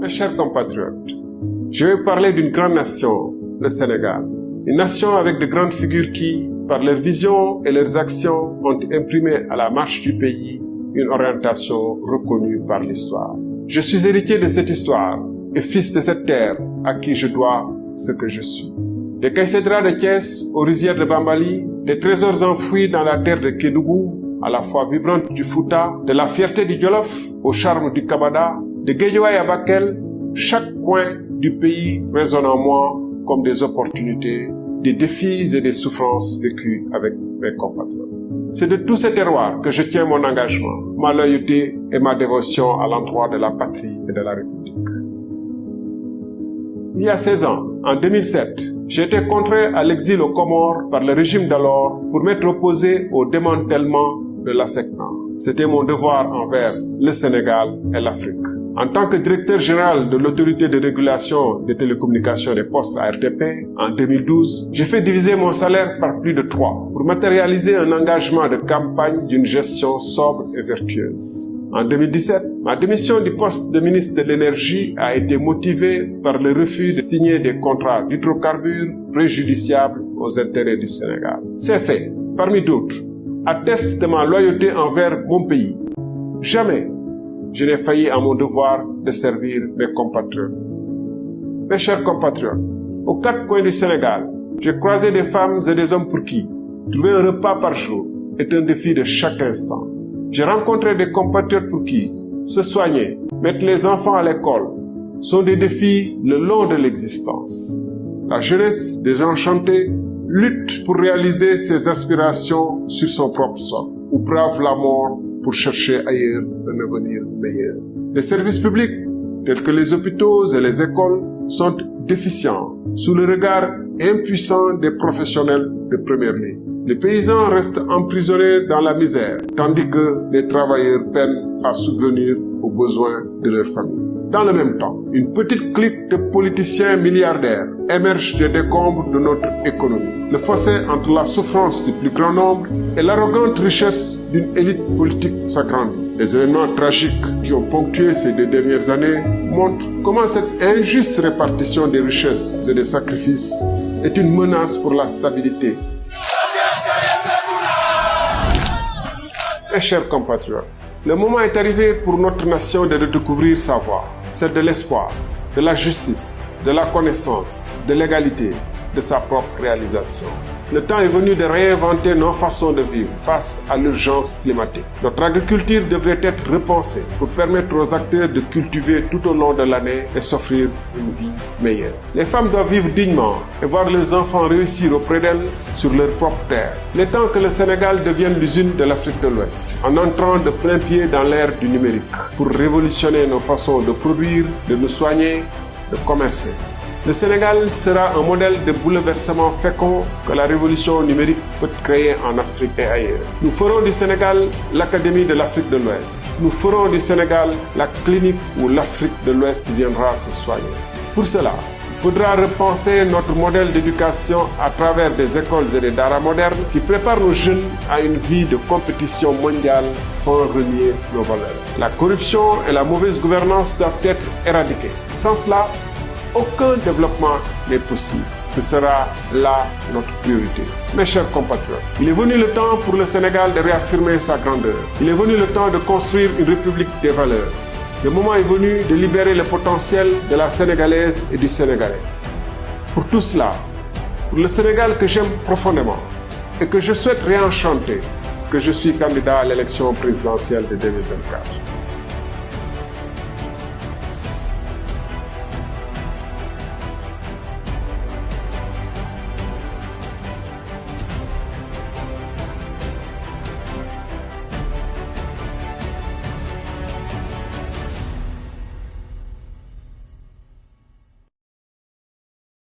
Mes chers compatriotes, je vais parler d'une grande nation, le Sénégal. Une nation avec de grandes figures qui, par leur vision et leurs actions, ont imprimé à la marche du pays une orientation reconnue par l'histoire. Je suis héritier de cette histoire et fils de cette terre à qui je dois ce que je suis. Des caïcédras de Thiès aux rizières de Bambali, des trésors enfouis dans la terre de Kédougou, à la fois vibrante du Fouta, de la fierté du Jolof au charme du Kabada, de Guédiawaye à Bakel, chaque coin du pays résonne en moi comme des opportunités, des défis et des souffrances vécues avec mes compatriotes. C'est de tous ces terroirs que je tiens mon engagement, ma loyauté et ma dévotion à l'endroit de la patrie et de la République. Il y a 16 ans, en 2007, j'ai été contraint à l'exil aux Comores par le régime d'alors pour m'être opposé au démantèlement de l'ASECNA. C'était mon devoir envers le Sénégal et l'Afrique. En tant que directeur général de l'autorité de régulation des télécommunications et des postes ARTP, en 2012, j'ai fait diviser mon salaire par plus de 3 pour matérialiser un engagement de campagne d'une gestion sobre et vertueuse. En 2017, ma démission du poste de ministre de l'Énergie a été motivée par le refus de signer des contrats d'hydrocarbures préjudiciables aux intérêts du Sénégal. Ces faits, parmi d'autres, attestent de ma loyauté envers mon pays. Jamais je n'ai failli à mon devoir de servir mes compatriotes. Mes chers compatriotes, aux 4 coins du Sénégal, j'ai croisé des femmes et des hommes pour qui trouver un repas par jour est un défi de chaque instant. J'ai rencontré des compatriotes pour qui se soigner, mettre les enfants à l'école sont des défis le long de l'existence. La jeunesse désenchantée lutte pour réaliser ses aspirations sur son propre sol ou brave la mort pour chercher ailleurs un avenir meilleur. Les services publics, tels que les hôpitaux et les écoles, sont déficients sous le regard impuissant des professionnels de première ligne. Les paysans restent emprisonnés dans la misère, tandis que les travailleurs peinent à subvenir aux besoins de leur famille. Dans le même temps, une petite clique de politiciens milliardaires émerge des décombres de notre économie. Le fossé entre la souffrance du plus grand nombre et l'arrogante richesse d'une élite politique s'agrandit. Les événements tragiques qui ont ponctué ces 2 dernières années montrent comment cette injuste répartition des richesses et des sacrifices est une menace pour la stabilité. Mes chers compatriotes, le moment est arrivé pour notre nation de redécouvrir sa voie, celle de l'espoir, de la justice, de la connaissance, de l'égalité, de sa propre réalisation. Le temps est venu de réinventer nos façons de vivre face à l'urgence climatique. Notre agriculture devrait être repensée pour permettre aux acteurs de cultiver tout au long de l'année et s'offrir une vie meilleure. Les femmes doivent vivre dignement et voir leurs enfants réussir auprès d'elles sur leur propre terre. Il est temps que le Sénégal devienne l'usine de l'Afrique de l'Ouest, en entrant de plein pied dans l'ère du numérique, pour révolutionner nos façons de produire, de nous soigner, de commercer. Le Sénégal sera un modèle de bouleversement fécond que la révolution numérique peut créer en Afrique et ailleurs. Nous ferons du Sénégal l'Académie de l'Afrique de l'Ouest. Nous ferons du Sénégal la clinique où l'Afrique de l'Ouest viendra se soigner. Pour cela, il faudra repenser notre modèle d'éducation à travers des écoles et des daras modernes qui préparent nos jeunes à une vie de compétition mondiale sans renier nos valeurs. La corruption et la mauvaise gouvernance doivent être éradiquées. Sans cela, aucun développement n'est possible. Ce sera là notre priorité. Mes chers compatriotes, il est venu le temps pour le Sénégal de réaffirmer sa grandeur. Il est venu le temps de construire une république des valeurs. Le moment est venu de libérer le potentiel de la Sénégalaise et du Sénégalais. Pour tout cela, pour le Sénégal que j'aime profondément et que je souhaite réenchanter, que je suis candidat à l'élection présidentielle de 2024.